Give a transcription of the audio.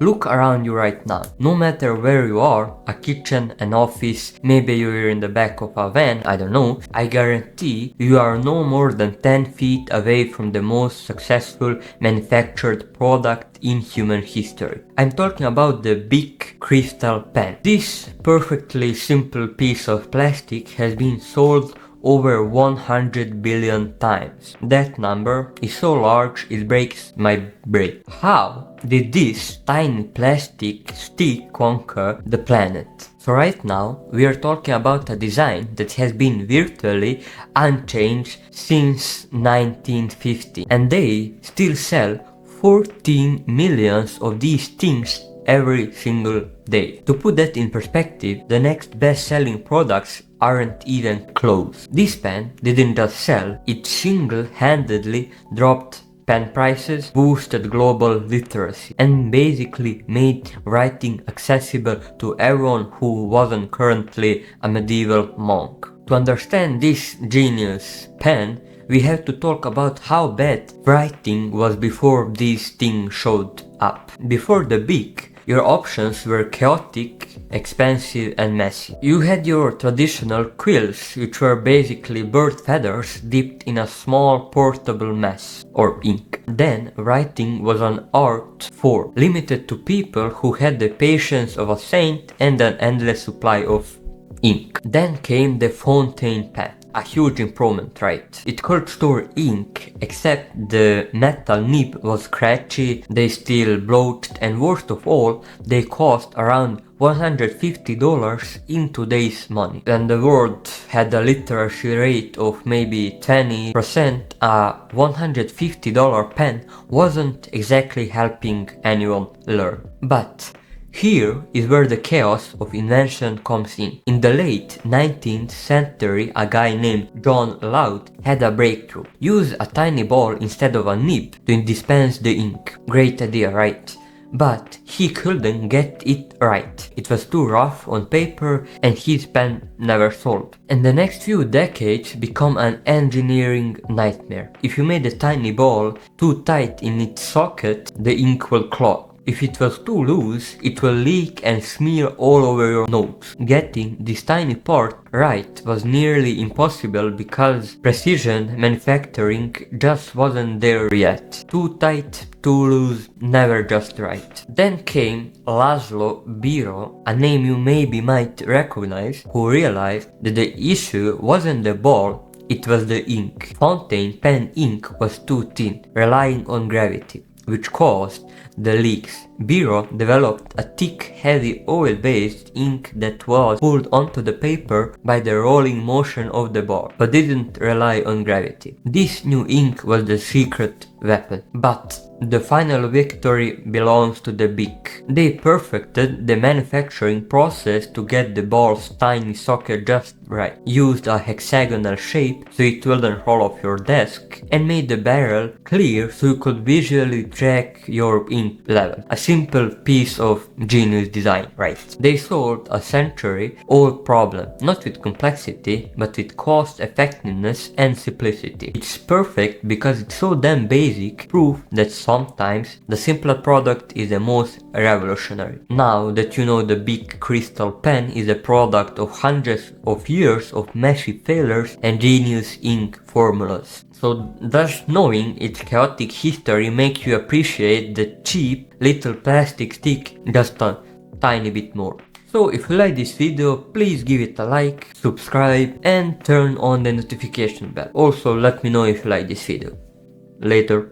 Look around you right now. No matter where you are, a kitchen, an office, maybe you're in the back of a van, I don't know, I guarantee you are no more than 10 feet away from the most successful manufactured product in human history. I'm talking about the big Cristal pen. This perfectly simple piece of plastic has been sold over 100 billion times. That number is so large it breaks my brain. How did this tiny plastic stick conquer the planet? So right now we are talking about a design that has been virtually unchanged since 1950, and they still sell 14 millions of these things every single day. To put that in perspective, the next best-selling products aren't even close. This pen didn't just sell, it single-handedly dropped pen prices, boosted global literacy, and basically made writing accessible to everyone who wasn't currently a medieval monk. To understand this genius pen, we have to talk about how bad writing was before these things showed up. Before the Bic, your options were chaotic, expensive and messy. You had your traditional quills, which were basically bird feathers dipped in a small portable mess, or ink. Then writing was an art form, limited to people who had the patience of a saint and an endless supply of ink. Then came the fountain pen. A huge improvement, right? It could store ink, except the metal nib was scratchy, they still bloated, and worst of all, they cost around $150 in today's money. And the world had a literacy rate of maybe 20%, a $150 pen wasn't exactly helping anyone learn. But here is where the chaos of invention comes in. In the late 19th century, a guy named WrongAndLoud had a breakthrough. Use a tiny ball instead of a nib to dispense the ink. Great idea, right? But he couldn't get it right. It was too rough on paper and his pen never sold. And the next few decades become an engineering nightmare. If you made a tiny ball too tight in its socket, the ink will clog. If it was too loose, it will leak and smear all over your notes. Getting this tiny part right was nearly impossible because precision manufacturing just wasn't there yet. Too tight, too loose, never just right. Then came Laszlo Biro, a name you maybe might recognize, who realized that the issue wasn't the ball, it was the ink. Fountain pen ink was too thin, relying on gravity, which caused the leaks. Biro developed a thick, heavy oil-based ink that was pulled onto the paper by the rolling motion of the ball, but didn't rely on gravity. This new ink was the secret weapon. But the final victory belongs to the Bic. They perfected the manufacturing process to get the ball's tiny socket just right, used a hexagonal shape so it wouldn't roll off your desk, and made the barrel clear so you could visually track your ink level. A simple piece of genius design, right? They solved a century-old problem, not with complexity, but with cost effectiveness and simplicity. It's perfect because it's so damn basic, proof that sometimes the simpler product is the most revolutionary. Now that you know the big Cristal pen is a product of hundreds of years of massive failures and genius ink formulas. So does knowing its chaotic history make you appreciate the cheap little plastic stick just a tiny bit more? So if you like this video, please give it a like, subscribe and turn on the notification bell. Also let me know if you like this video. Later.